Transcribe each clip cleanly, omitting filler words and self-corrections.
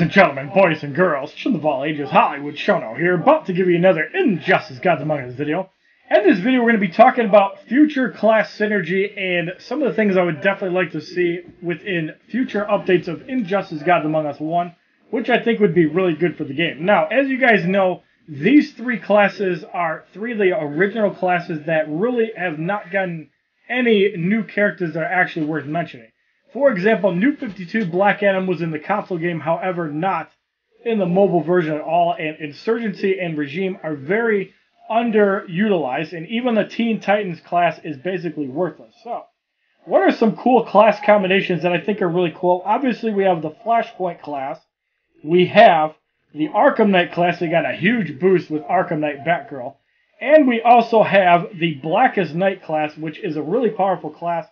and gentlemen, boys and girls, children of all ages, HollywoodShono here, about to give you another Injustice Gods Among Us video. In this video, we're going to be talking about future class synergy and some of the things I would definitely like to see within future updates of Injustice Gods Among Us 1, which I think would be really good for the game. Now, as you guys know, these three classes are three of the original classes that really have not gotten any new characters that are actually worth mentioning. For example, New 52 Black Adam was in the console game, however, not in the mobile version at all, and Insurgency and Regime are very underutilized, and even the Teen Titans class is basically worthless. So, what are some cool class combinations that I think are really cool? Obviously, we have the Flashpoint class. We have the Arkham Knight class. They got a huge boost with Arkham Knight Batgirl. And we also have the Blackest Night class, which is a really powerful class.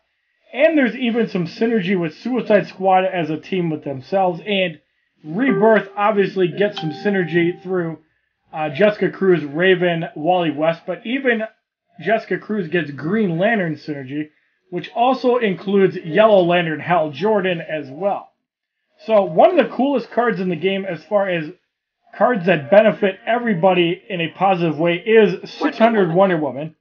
And there's even some synergy with Suicide Squad as a team with themselves. And Rebirth obviously gets some synergy through Jessica Cruz, Raven, Wally West. But even Jessica Cruz gets Green Lantern synergy, which also includes Yellow Lantern Hal Jordan as well. So one of the coolest cards in the game as far as cards that benefit everybody in a positive way is 600 Wonder Woman.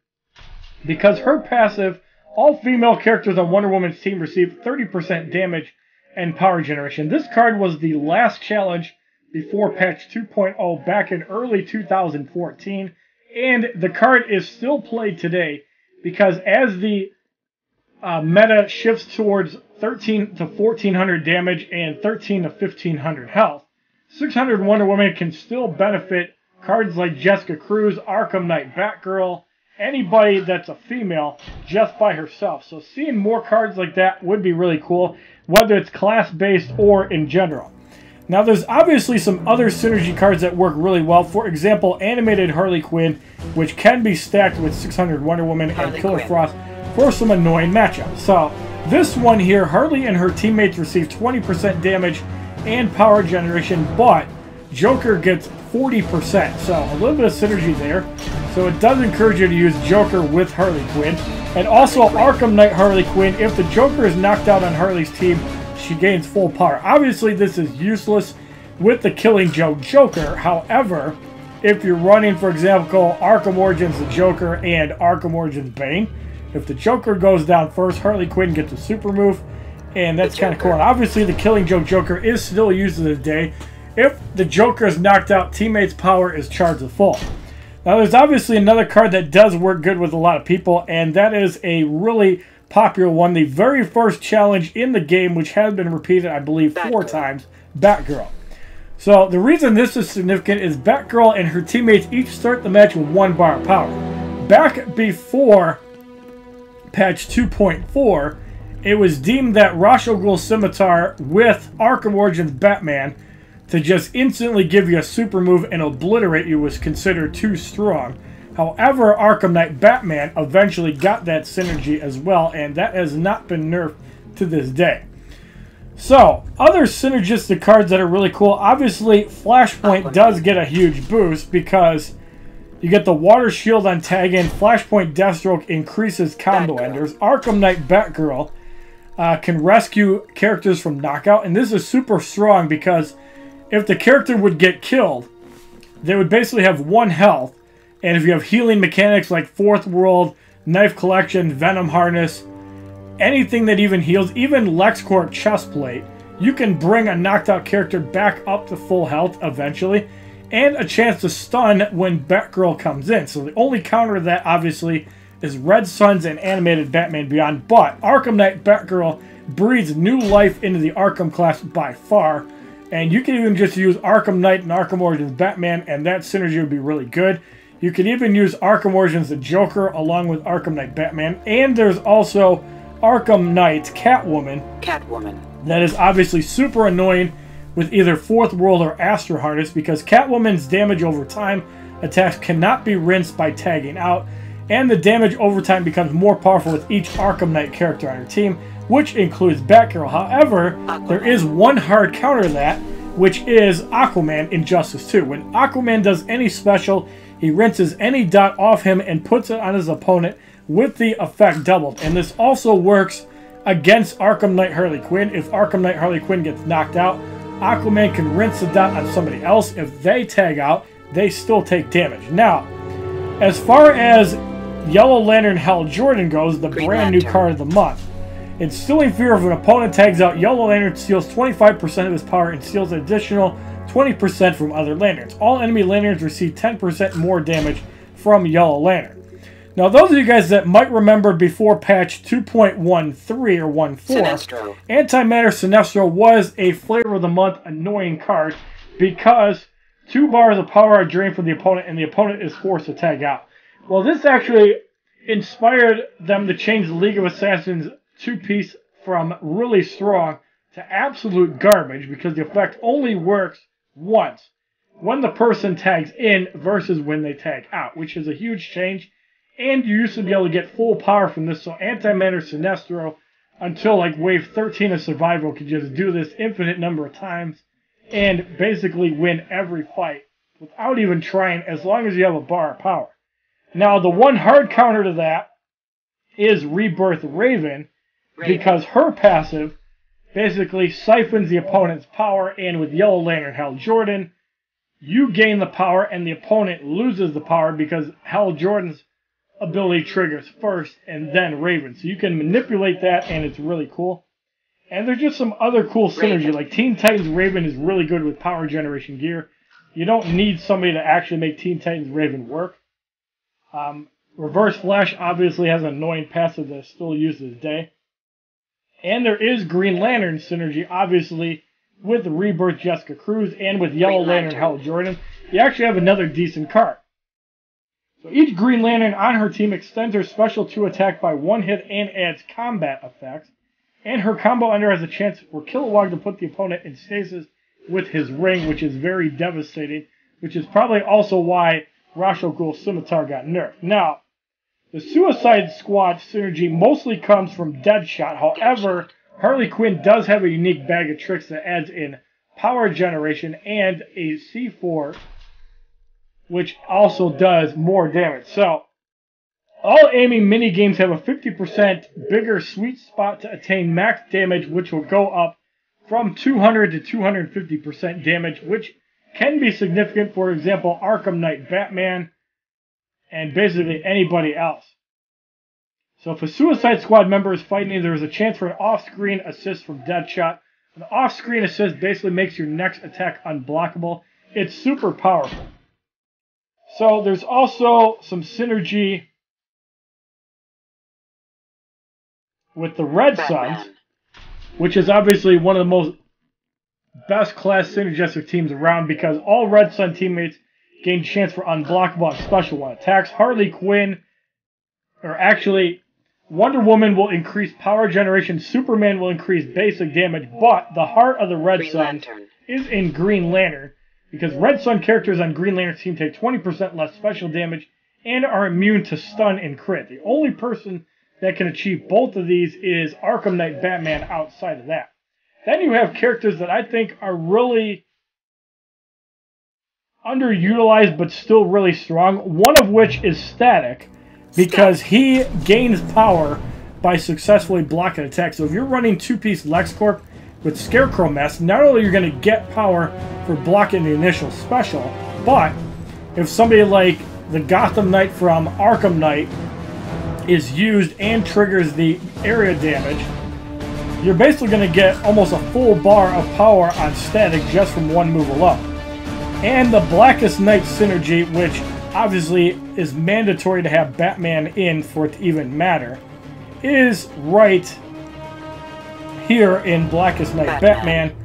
Because her passive, all female characters on Wonder Woman's team receive 30% damage and power generation. This card was the last challenge before patch 2.0 back in early 2014. And the card is still played today because as the meta shifts towards 13 to 1400 damage and 13 to 1500 health, 600 Wonder Woman can still benefit cards like Jessica Cruz, Arkham Knight Batgirl, anybody that's a female just by herself. So seeing more cards like that would be really cool, whether it's class-based or in general. Now there's obviously some other synergy cards that work really well. For example, animated Harley Quinn, which can be stacked with 600 Wonder Woman and Killer Frost for some annoying matchups. So this one here, Harley and her teammates receive 20% damage and power generation, but Joker gets 40%, so a little bit of synergy there. So it does encourage you to use Joker with Harley Quinn. And also Arkham Knight Harley Quinn, if the Joker is knocked out on Harley's team, she gains full power. Obviously this is useless with the Killing Joke Joker. However, if you're running, for example, Arkham Origins the Joker and Arkham Origins Bane, if the Joker goes down first, Harley Quinn gets a super move, and that's kind of cool. And obviously the Killing Joke Joker is still used to this day. If the Joker is knocked out, teammates' power is charged to full. Now there's obviously another card that does work good with a lot of people, and that is a really popular one. The very first challenge in the game, which has been repeated, I believe, 4 times, Batgirl. So the reason this is significant is Batgirl and her teammates each start the match with 1 bar of power. Back before patch 2.4, it was deemed that Ra's al Ghul Scimitar with Arkham Origins Batman to just instantly give you a super move and obliterate you was considered too strong. However, Arkham Knight Batman eventually got that synergy as well, and that has not been nerfed to this day. So, other synergistic cards that are really cool, obviously Flashpoint does get a huge boost because you get the Water Shield on tag in, Flashpoint Deathstroke increases combo enders, Arkham Knight Batgirl can rescue characters from knockout, and this is super strong because if the character would get killed, they would basically have 1 health, and if you have healing mechanics like Fourth World, Knife Collection, Venom Harness, anything that even heals, even LexCorp Chestplate, you can bring a knocked out character back up to full health eventually, and a chance to stun when Batgirl comes in. So the only counter to that, obviously, is Red Suns and Animated Batman Beyond, but Arkham Knight Batgirl breathes new life into the Arkham class by far, and you can even just use Arkham Knight and Arkham Origins Batman, and that synergy would be really good. You could even use Arkham Origins the Joker along with Arkham Knight Batman, and there's also Arkham Knight Catwoman. That is obviously super annoying with either Fourth World or Astro Harness because Catwoman's damage over time attacks cannot be rinsed by tagging out, and the damage over time becomes more powerful with each Arkham Knight character on your team, which includes Batgirl. However, there is one hard counter to that, which is Aquaman in Justice 2. When Aquaman does any special, he rinses any dot off him and puts it on his opponent with the effect doubled. And this also works against Arkham Knight Harley Quinn. If Arkham Knight Harley Quinn gets knocked out, Aquaman can rinse the dot on somebody else. If they tag out, they still take damage. Now, as far as Yellow Lantern Hal Jordan goes, the brand new card of the month. Instilling fear if an opponent tags out, Yellow Lantern steals 25% of his power and steals an additional 20% from other lanterns. All enemy lanterns receive 10% more damage from Yellow Lantern. Now, those of you guys that might remember before patch 2.13 or 14, Antimatter Sinestro was a Flavor of the Month annoying card because 2 bars of power are drained from the opponent and the opponent is forced to tag out. Well, this actually inspired them to change the League of Assassins 2-piece from really strong to absolute garbage because the effect only works once when the person tags in versus when they tag out, which is a huge change. And you used to be able to get full power from this, so Antimatter Sinestro, until like wave 13 of Survival, could just do this infinite number of times and basically win every fight without even trying, as long as you have a bar of power. Now, the one hard counter to that is Rebirth Raven, because her passive basically siphons the opponent's power, and with Yellow Lantern Hal Jordan, you gain the power and the opponent loses the power because Hal Jordan's ability triggers first and then Raven. So you can manipulate that and it's really cool. And there's just some other cool synergy. Like Teen Titans Raven is really good with power generation gear. You don't need somebody to actually make Teen Titans Raven work. Reverse Flash obviously has an annoying passive that's still used to this day. And there is Green Lantern synergy, obviously, with Rebirth Jessica Cruz and with Yellow Lantern Hal Jordan. You actually have another decent card. So each Green Lantern on her team extends her special 2 attack by 1 hit and adds combat effects. And her combo ender has a chance for Kilowog to put the opponent in stasis with his ring, which is very devastating, which is probably also why Ra's al Ghul's Scimitar got nerfed. Now, the Suicide Squad synergy mostly comes from Deadshot. However, Harley Quinn does have a unique bag of tricks that adds in power generation and a C4, which also does more damage. So, all aiming minigames have a 50% bigger sweet spot to attain max damage, which will go up from 200 to 250% damage, which can be significant. For example, Arkham Knight Batman, and basically anybody else. So if a Suicide Squad member is fighting, there is a chance for an off-screen assist from Deadshot. An off-screen assist basically makes your next attack unblockable. It's super powerful. So there's also some synergy with the Red Suns, which is obviously one of the most best class synergistic teams around because all Red Sun teammates gain chance for unblockable and special 1 attacks. Harley Quinn, or actually Wonder Woman, will increase power generation. Superman will increase basic damage, but the heart of the Red Sun is in Green Lantern because Red Sun characters on Green Lantern's team take 20% less special damage and are immune to stun and crit. The only person that can achieve both of these is Arkham Knight Batman outside of that. Then you have characters that I think are really underutilized but still really strong, one of which is Static, because he gains power by successfully blocking attacks. So if you're running 2-piece LexCorp with Scarecrow Mask, not only are you going to get power for blocking the initial special, but if somebody like the Gotham Knight from Arkham Knight is used and triggers the area damage, you're basically going to get almost a full bar of power on Static just from one move alone. And the Blackest Night synergy, which obviously is mandatory to have Batman in for it to even matter, is right here in Blackest Night Batman.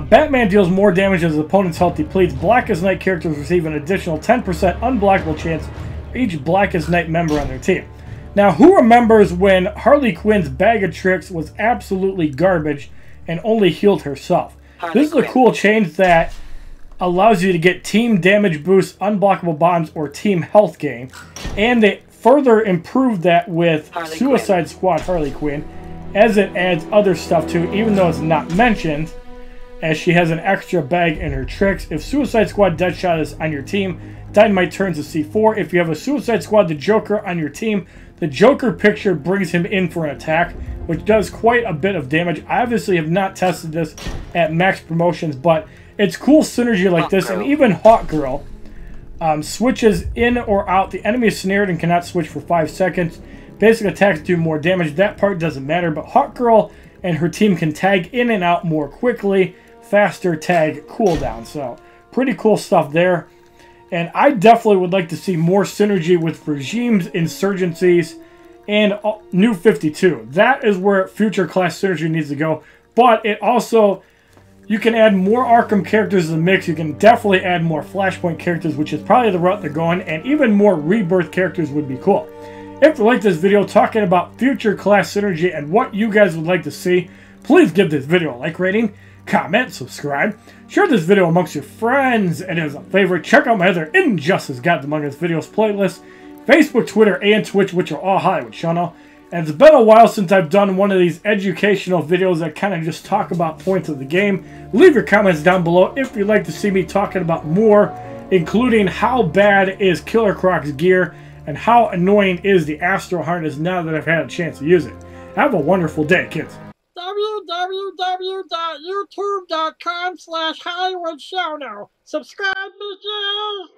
Batman deals more damage as his opponent's health depletes. Blackest Night characters receive an additional 10% unblockable chance for each Blackest Night member on their team. Now, who remembers when Harley Quinn's bag of tricks was absolutely garbage and only healed herself? This is a cool change that allows you to get team damage boost, unblockable bombs, or team health gain. And they further improved that with Suicide Squad Harley Quinn, as it adds other stuff too, even though it's not mentioned. as she has an extra bag in her tricks. If Suicide Squad Deadshot is on your team, Dynamite turns to C4. If you have a Suicide Squad the Joker on your team, the Joker picture brings him in for an attack, which does quite a bit of damage. I obviously have not tested this at max promotions, but it's cool synergy like this. And even Hawkgirl switches in or out. The enemy is snared and cannot switch for 5 seconds. Basic attacks do more damage. That part doesn't matter, but Hawkgirl and her team can tag in and out more quickly. Faster tag cooldown. So pretty cool stuff there. And I definitely would like to see more synergy with Regimes, Insurgencies, and New 52. That is where future class synergy needs to go. But it also, you can add more Arkham characters in the mix. You can definitely add more Flashpoint characters, which is probably the route they're going. And even more Rebirth characters would be cool. If you like this video talking about future class synergy and what you guys would like to see, please give this video a like rating, comment, subscribe, share this video amongst your friends, and as a favorite, check out my other Injustice Gods Among Us videos playlist, Facebook, Twitter, and Twitch, which are all HollywoodShono. And it's been a while since I've done one of these educational videos that kind of just talk about points of the game. Leave your comments down below if you'd like to see me talking about more, including how bad is Killer Croc's gear, and how annoying is the Astro Harness now that I've had a chance to use it. Have a wonderful day, kids. www.youtube.com/HollywoodShono. Subscribe, bitches!